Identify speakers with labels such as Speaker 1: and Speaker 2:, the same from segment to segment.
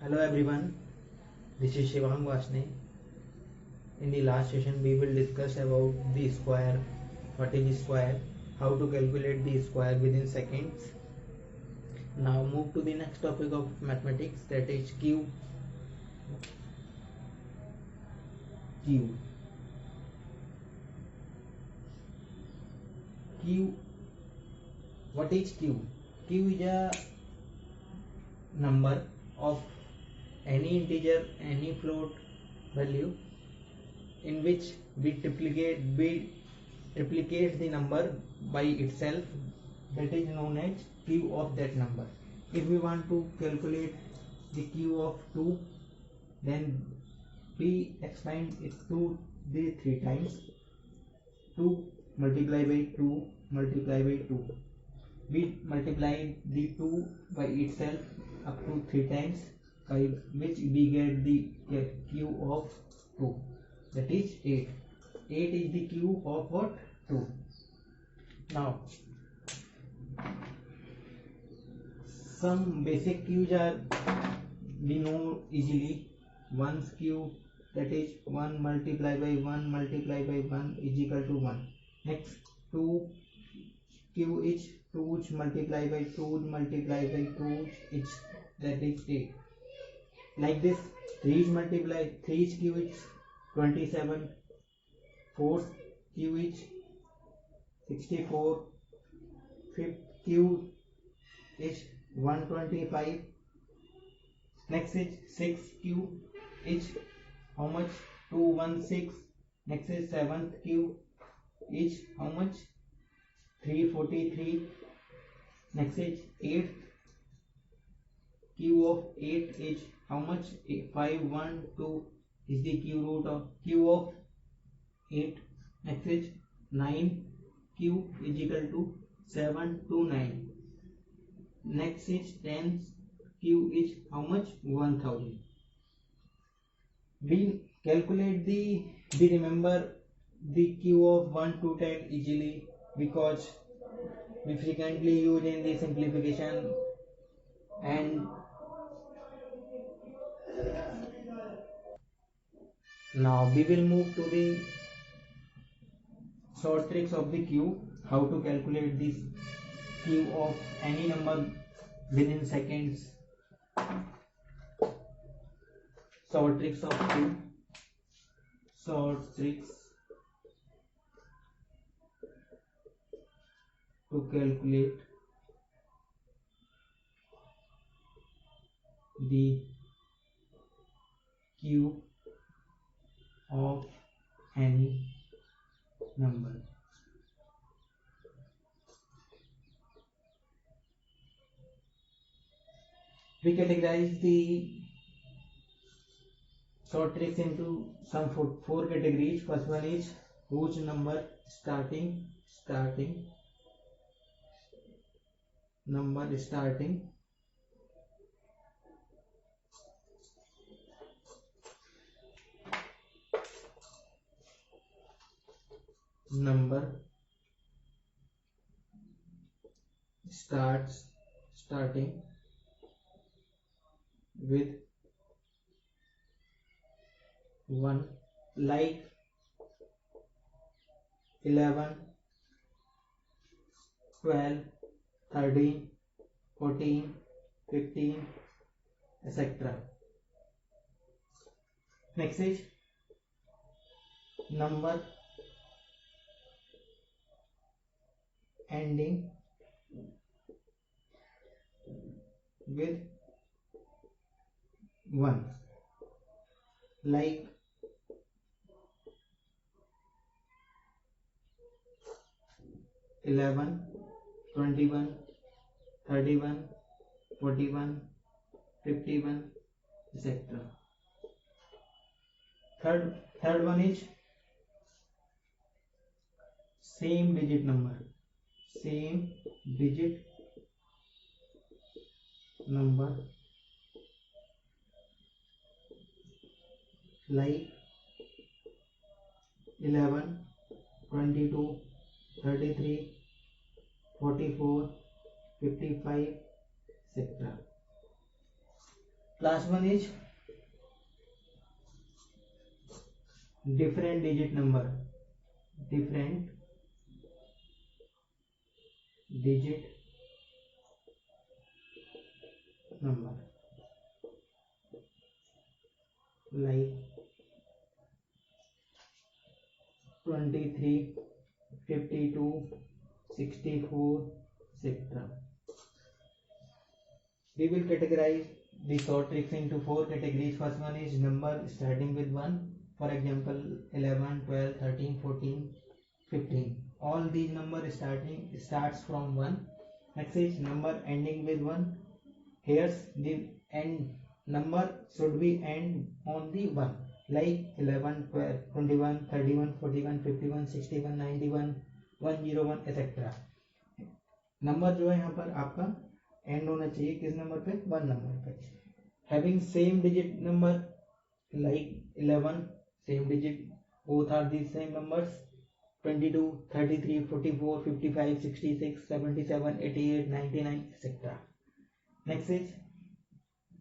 Speaker 1: Hello everyone, this is Shivang Vasne. In the last session we will discuss about the square, what is square, how to calculate the square within seconds. Now move to the next topic of mathematics, that is cube. Cube. Cube. What is cube? Cube is a number of any integer, any float value in which we replicate the number by itself, that is known as cube of that number. If we want to calculate the cube of 2, then we expand it to the 3 times. 2 multiplied by 2 multiplied by 2. We multiply the 2 by itself up to 3 times, by which we get the cube of 2, that is 8. 8 is the cube of what? 2. Now some basic cubes are we know easily. 1's cube, that is 1 multiplied by 1 multiplied by 1 is equal to 1. Next 2 cube is 2's multiplied by 2's multiplied by 2's is, that is 8. Like this 3's multiply 3's cube is 27, 4's cube is 64, 5th cube is 125. Next is 6th cube is how much? 216. Next is 7th cube is how much? 343. Next is 8th cube of 8 is how much? 512 is the cube of 8. Next is 9 cube is equal to 729. Next is 10 cube is how much? 1000. We calculate we remember the cube of 1 to 10 easily, because we frequently use in the simplification. And now we will move to the short tricks of the cube, how to calculate this cube of any number within seconds. Short tricks of cube. Short tricks to calculate the cube of any number. We categorize the short tricks into some four categories. First one is whose number starting number starting. Number starting with 1, like 11, 12, 13, 14, 15, etc. Next is number ending with 1, like 11, 21, 31, 41, 51, etc. Third one is same digit number, like 11, 22, 33, 44, 55, etc. Last one is different digit number. Different digit number like 23, 52, 64, etc. We will categorize the short tricks into 4 categories. First one is number starting with 1. For example, 11, 12, 13, 14, 15. All these numbers starts from 1. Next is number ending with 1. Here's the end number should be end on the 1. Like 11, 12, 21, 31, 41, 51, 61, 91, 101 etc. Number जो है यहाँ पर आपका and होना चाहिए किस number पे? 1 number पे. Having same digit number like 11, same digit, both are the same numbers. 22, 33, 44, 55, 66, 77, 88, 99 etc. Next is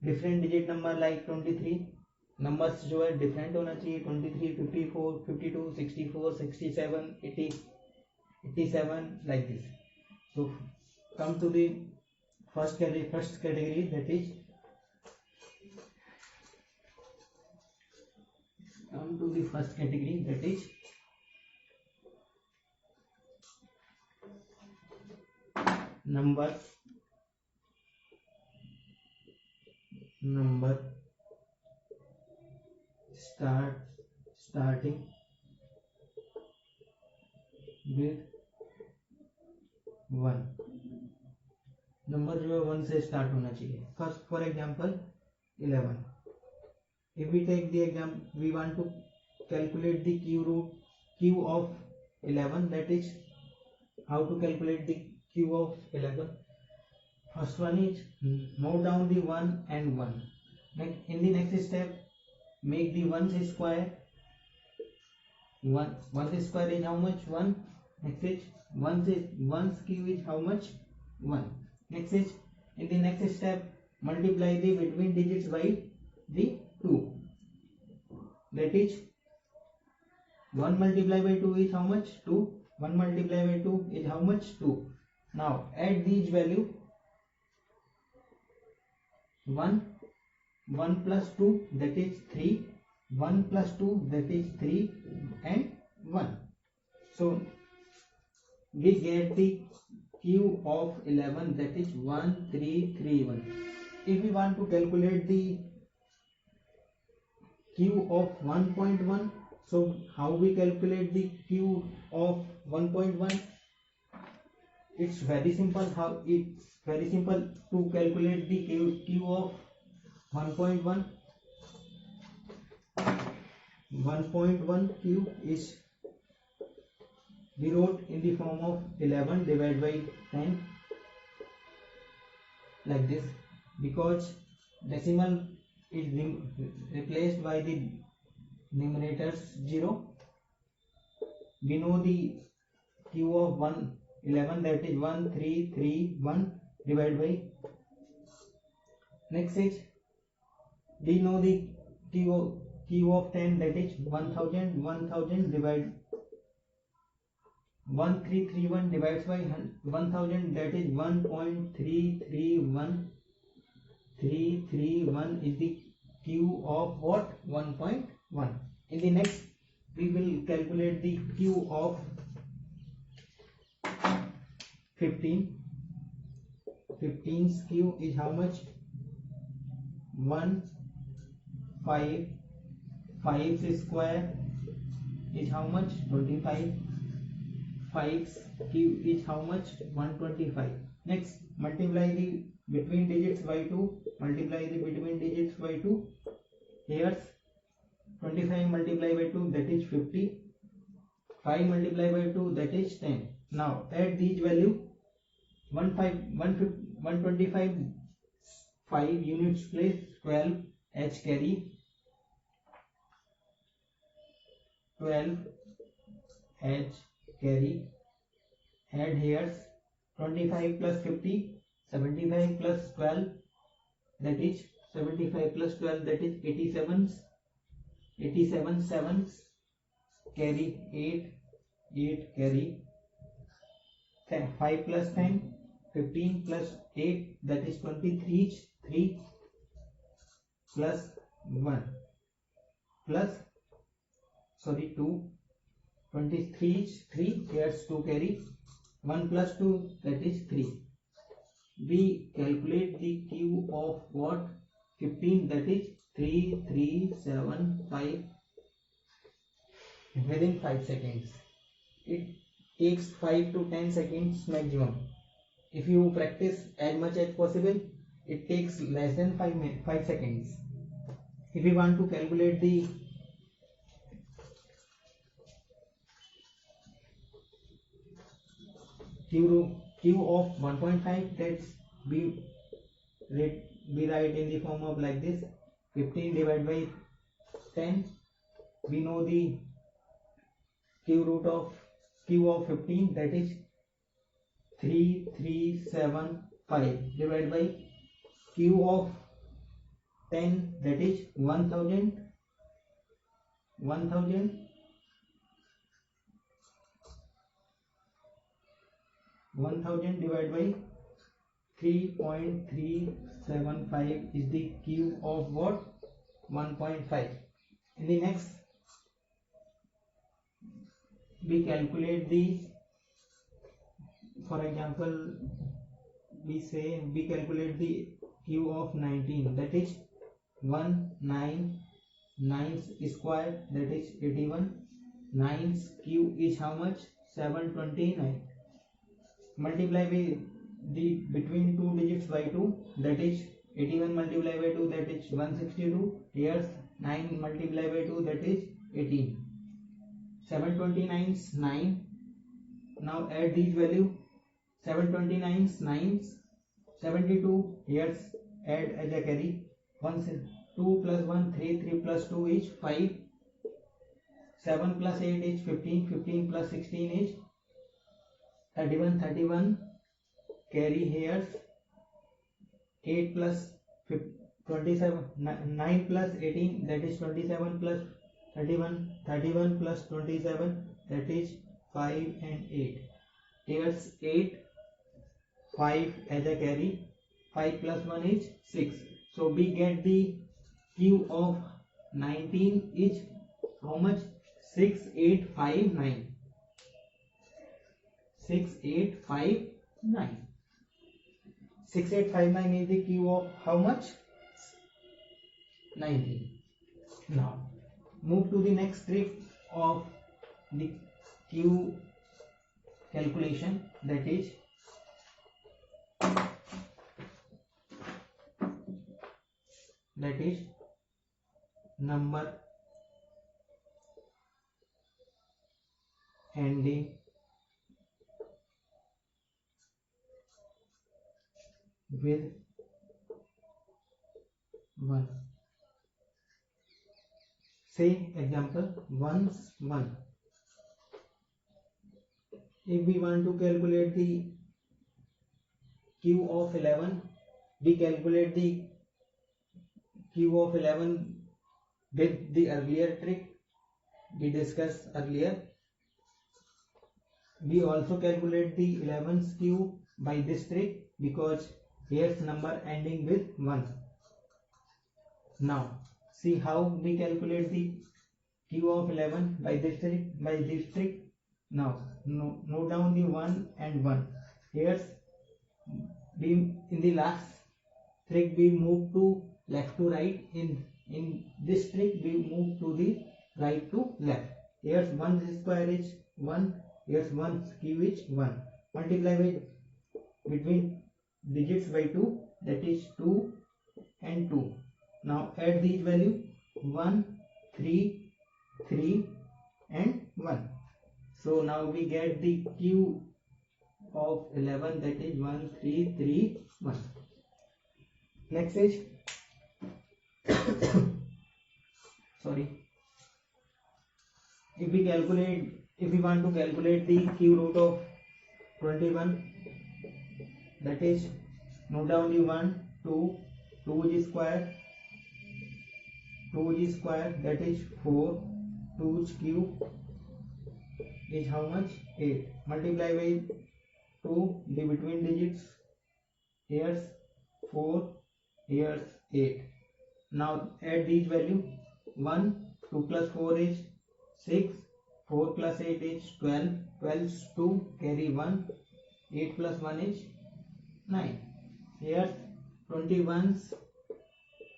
Speaker 1: different digit number like 23. Numbers जो है डिफरेंट होना चाहिए. 23, 54, 52, 64, 67, 80, 87 like this. So come to the first category, that is number starting with 1. Number जो है 1 से start होना चाहिए. First for example 11. If we take the example, we want to calculate the q of 11. That is how to calculate the q of 11. First one is note down the 1 and 1. In the next step, make the 1's square. 1's square is how much? 1. Next is 1's cube is how much? 1. Next is in the next step, multiply the between digits by the 2. That is 1 multiplied by 2 is how much? 2. 1 multiplied by 2 is how much? 2. Now add these value. 1 plus 2, that is 3. 1 plus 2, that is 3 and 1. So we get the q of 11, that is 1331. If we want to calculate the q of 1.1, so how we calculate the q of 1.1? It's very simple. To calculate the q of 1.1. 1.1 q is we wrote in the form of 11 divided by 10 like this, because decimal is replaced by the numerators 0. We know the q of 11, that is 1331 divided by. Next is we know the q of 10, that is 1000 divided 1331 divides by 1000, that is 1.331. 331 is the q of what? 1.1. In the next we will calculate the q of 15. 15's q is how much? 1 5. 5's square is how much? 25. 5's q is how much? 125. Next, multiply the between digits by 2. Multiply the between digits by 2. Here's 25 multiplied by 2, that is 50. 5 multiplied by 2, that is 10. Now add these value. 125 5 units place, 12 h carry, 12 h carry. Add here 25 plus 50, 75 plus 12, that is 75 plus 12, that is 87. 87 sevens, carry 8, 8 carry 5 plus 10, 15 plus 8, that is 23, 3 plus 1 plus 2, 23, 3, here's 2 carry 1 plus 2, that is 3. We calculate the Q of what? 15, that is 3375 within 5 seconds. It takes 5 to 10 seconds maximum. If you practice as much as possible, it takes less than 5 seconds. If you want to calculate the Q of 1.5, that's we write in the form of like this: 15 divided by 10. We know the Q of 15, that is 3375 divided by Q of 10, that is 1000 divided by 3.375 is the Q of what? 1.5. In the next, we calculate the, for example, we calculate the Q of 19, that is 199 square, that is 81. 9's Q is how much? 729. Multiply by the between two digits by 2, that is 81 multiplied by 2, that is 162. Here's 9 multiplied by 2, that is 18. 729's 9. Now add these value. 729's 9's 72. Here's add as a carry. 2 plus 1 3, 3 plus 2 is 5. 7 plus 8 is 15. 15 plus 16 is 31. 31 carry here. 8 plus 27, 9 plus 18, that is 27 plus 31. 31 plus 27, that is 5 and 8. Here's 8, 5 as a carry. 5 plus 1 is 6. So we get the Q of 19 is how much? 6859. 6859. 6859 is the Q of how much? 19. Now move to the next trick of the Q calculation, that is number ending with 1. Say example 1. If we want to calculate the Q of 11, we calculate the Q of 11 with the earlier trick we discussed earlier. We also calculate the 11's Q by this trick because here's number ending with 1. Now see how we calculate the Q of 11 by this trick. Now note down the 1 and 1. Here's we in the last trick we move to left to right. In this trick we move to the right to left. Here's 1 square is 1. Here's 1 Q is 1. Multiply by between digits by 2, that is 2 and 2. Now add these value 1, 3, 3 and 1. So now we get the Q of 11, that is 1, 3, 3, 1. Next is sorry. If we want to calculate the Q root of 21, that is note down the 1, 2 is square, 2g square, that is 4. 2's cube is how much? 8. Multiply by 2, the between digits, here's 4, here's 8. Now add these value. 1, 2 plus 4 is 6, 4 plus 8 is 12, 12's 2, carry 1, 8 plus 1 is 9. Here's 21's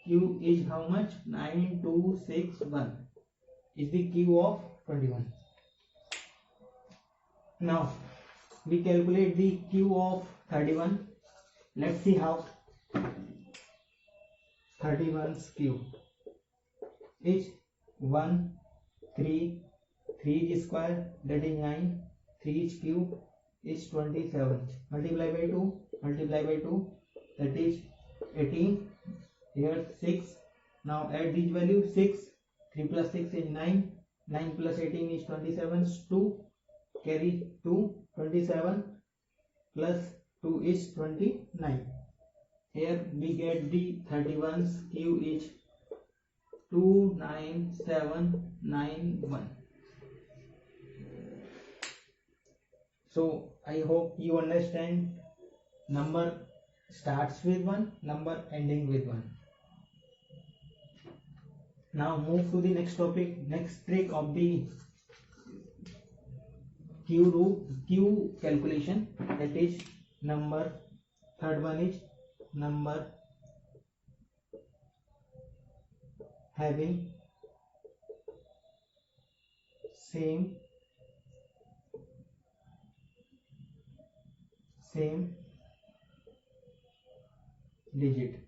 Speaker 1: cube is how much? 9261 is the cube of 21. Now we calculate the cube of 31. Let's see how. 31's cube is 1, 3, 3 square, that is 9. 3's cube is 27. Multiply by 2, that is 18. Here 6. Now add these values. 6, 3 plus 6 is 9. 9 plus 18 is 27. 2, carry 2, 27 plus 2 is 29. Here we get the 31's cube is 29791. So I hope you understand. Number starts with 1, number ending with 1. Now move to the next topic, next trick of the Q calculation, that is number. Third one is number having same digit.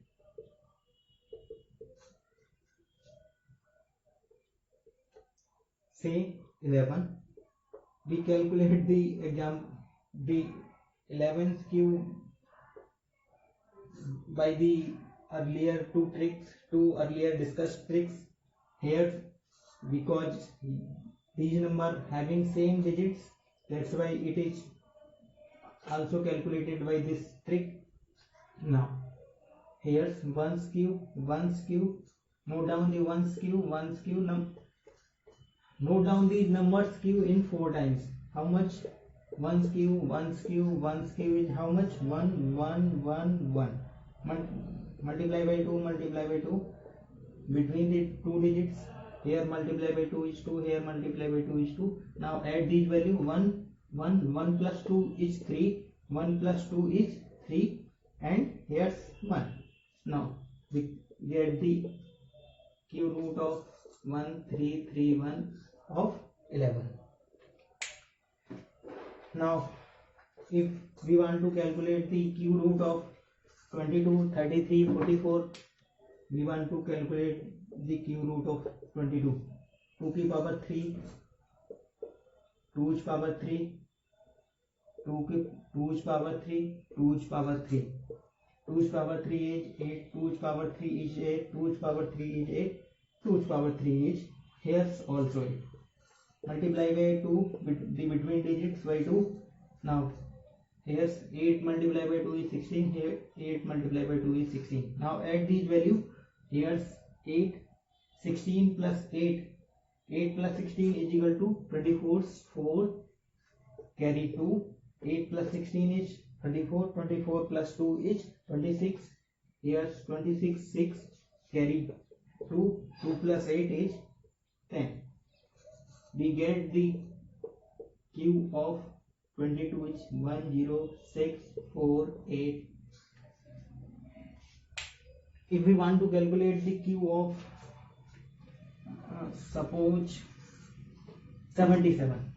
Speaker 1: Say 11. We calculate the 11th cube by the earlier two earlier discussed tricks. Here, because these number having same digits, that's why it is also calculated by this trick. Now here's 1's cube. Note down the 1's cube. Note down the numbers cube in 4 times. How much? 1's cube is how much? 1, 1, 1, 1. Multiply by 2. Between the two digits, here multiply by 2 is 2, here multiply by 2 is 2. Now add these value. 1 plus 2 is 3, 1 plus 2 is 3, and here's 1. Now we get the cube root of 1331 of 11. Now if we want to calculate the cube root of 22, 33, 44, we want to calculate the cube root of 22. 2 की power 3, 2's power 3, 2's power 3, 2's power 3. 2's power 3 is 8, 2's power 3 is 8, 2's power 3 is 8, 2's power 3 is here's also 8. Multiply by 2, the between digits by 2. Now here's 8 multiplied by 2 is 16, here 8 multiplied by 2 is 16. Now add these value. Here's 8, 16 plus 8, 8 plus 16 is equal to 24, 4, carry 2, 8 plus 16 is 24, 24 plus 2 is 26, here's 26, 6, carry 2, 2 plus 8 is 10. We get the cube of 22 is 10648. If we want to calculate the cube of suppose 77,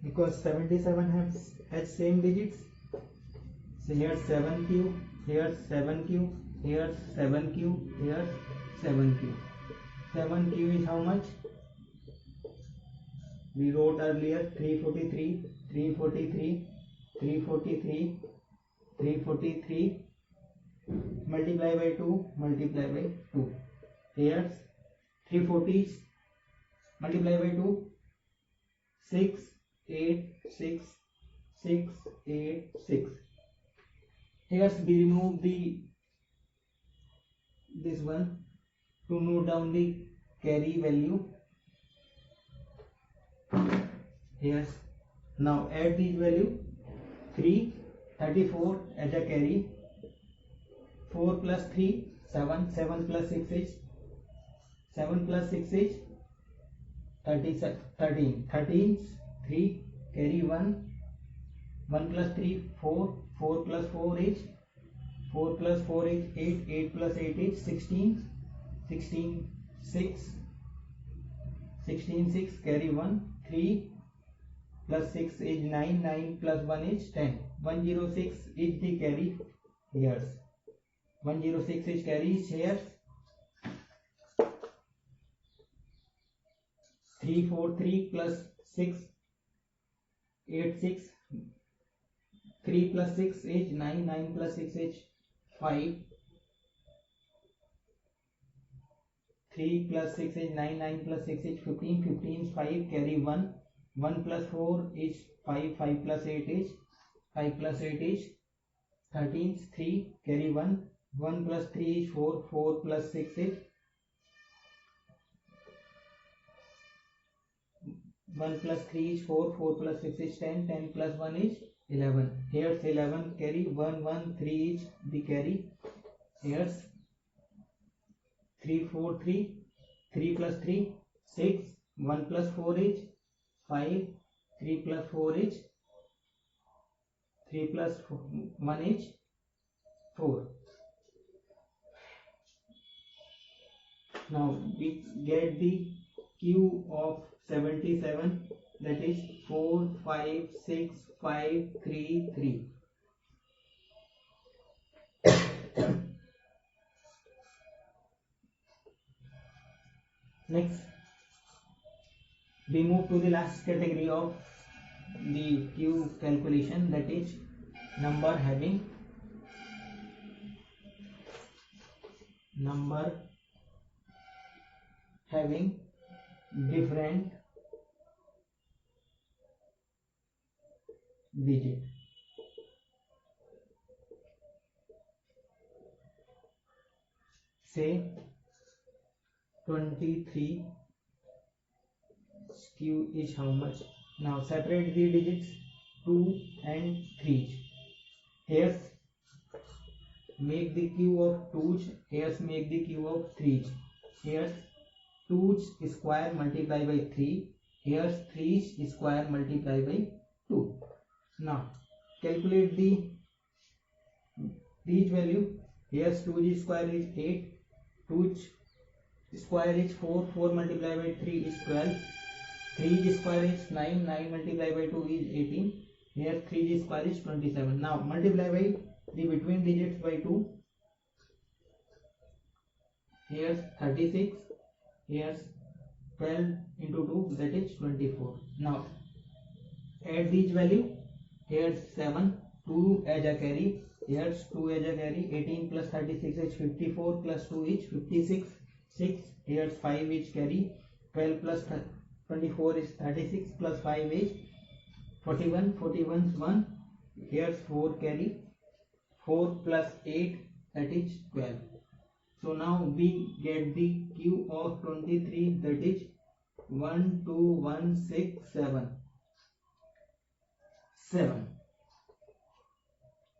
Speaker 1: because 77 has same digits, so here's 7 cube, here's 7 cube, here's 7 cube, here's 7 cube. 7 cube is how much? We wrote earlier 343, 343, 343, 343. Multiply by 2, multiply by 2. Here's 340, multiply by 2, 6, 8, 6, 6, 8, 6. Here's we remove this one, To note down the carry value, here now add these value. 3 34 as a carry, 4 plus 3 7, 7 plus 6 is 7 plus 6 is 13, 3 carry 1 plus 3 4, 4 plus 4 is 4 plus 4 is 8, 8 plus 8 is 16, 6 carry 1, 3 plus 6 is 9, 9 plus 1 is 10, 106 is the carry here, 106 is carry here, 343 plus 6 8 6, 3 plus 6 is 9, 9 plus 6 is 5, 3 plus 6 is 9, 9 plus 6 is 15, 15 is 5 carry 1, 1 plus 4 is 5, 5 plus 8 is 13, 3 carry 1, 1 plus 3 is 4, 4 plus 6 is 1 plus 3 is 4, 4 plus 6 is 10, 10 plus 1 is 11. Here's 11 carry, 1, 1, 3 is the carry. Here's 3, 4, 3, 3 plus 3, 6, 1 plus 4 is 5, 3 plus 4 is 3 plus 1 is 4. Now we get the Q of 77, that is 4 5 6 5 3 3. Next we move to the last category of the Q calculation, that is number having different digit. Say 23 Q is how much? Now separate the digits 2 and 3. Here make the Q of 2's, here make the Q of 3's. Here 2's square multiply by 3, here 3's square multiply by 2. Now calculate these value. Here 2's square is 8, 2's square is 4, 4 multiply by 3 is 12, 3's square is 9, 9 multiply by 2 is 18, here 3's square is 27. Now multiply by the between digits by 2, here's 36, here's 12 into 2, that is 24. Now add these value. Here's 7, 2 as a carry, here's 2 as a carry, 18 plus 36 is 54 plus 2 is 56, 6, here's 5 is carry, 12 plus 24 is 36 plus 5 is 41, 41 is 1, here's 4 carry, 4 plus 8, that is 12. So now we get the Q of 23, that is 1 2 1 6 7.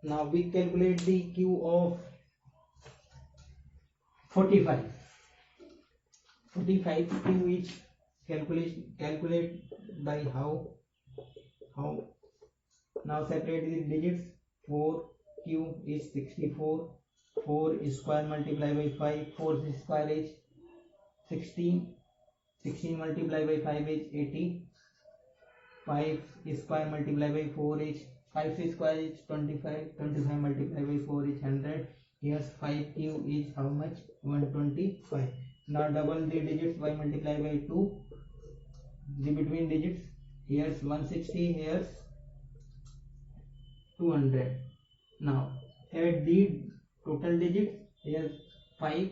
Speaker 1: Now we calculate the Q of 45. 45 Q is calculate by how? Now separate the digits. 4 Q is 64. 4 is square multiply by 5. 4 square is 16. 16 multiply by 5 is 80. 5 square multiply by 4 is 5 square is 25. 25 multiply by 4 is 100. Here's 5Q is how much? 125. Now double the digits by multiply by 2. The between digits. Here's 160. Here's 200. Now add the total digits. Here's 5,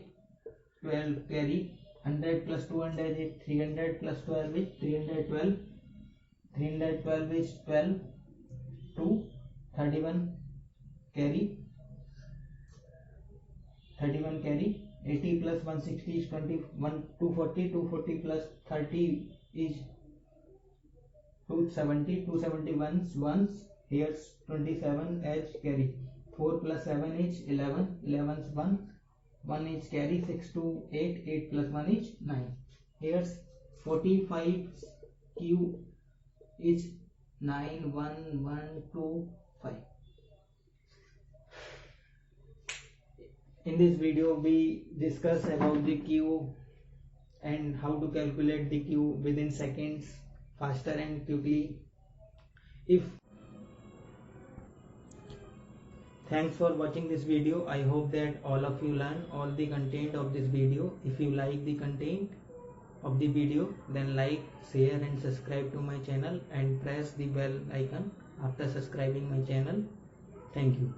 Speaker 1: 12 carry. 100 plus 200 is 300 plus 12 is 312. 312 is 12, 2, 31 carry, 80 plus 160 is 240. 240 plus 30 is 270. 271 ones. Here's 27 as carry. 4 plus 7 is 11. 11's 1. 1 is carry. 6 to 8. 8 plus 1 is 9. Here's 45 Q is 9 1 1 2 5. In this video we discuss about the Q and how to calculate the Q within seconds, faster and quickly. Thanks for watching this video. I hope that all of you learn all the content of this video. If you like the content of the video, then like, share and subscribe to my channel and press the bell icon after subscribing my channel. Thank you.